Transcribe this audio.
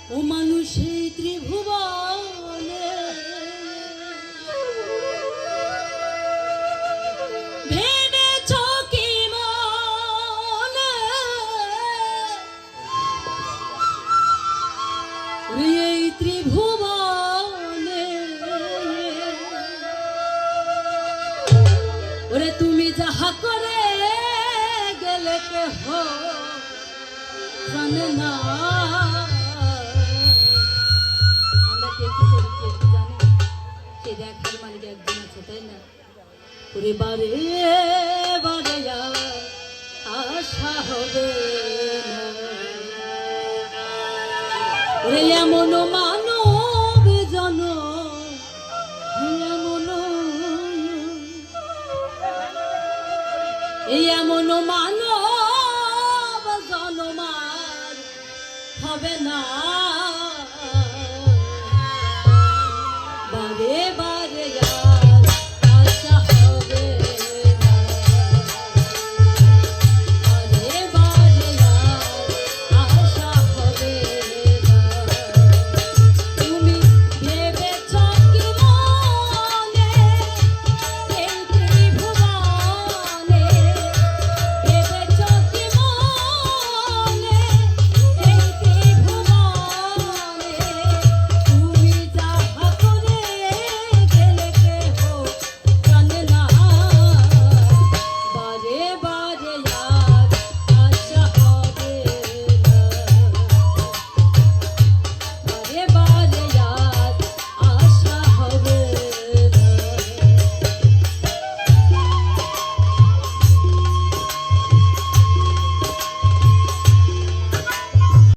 ও মানুষের ত্রিভুবনে ভেবেছ কি মনে এই ত্রিভুবনে ওরে তুমি যাহা করে গেলে কেহ জানে না আমরা কে কি করি কে কি জানে সে দেখার মালিক একজন আছে তাই না ওরে বারে বারে আশা হবে ওরে এমন মানব জন এমন মানব জনমার হবে না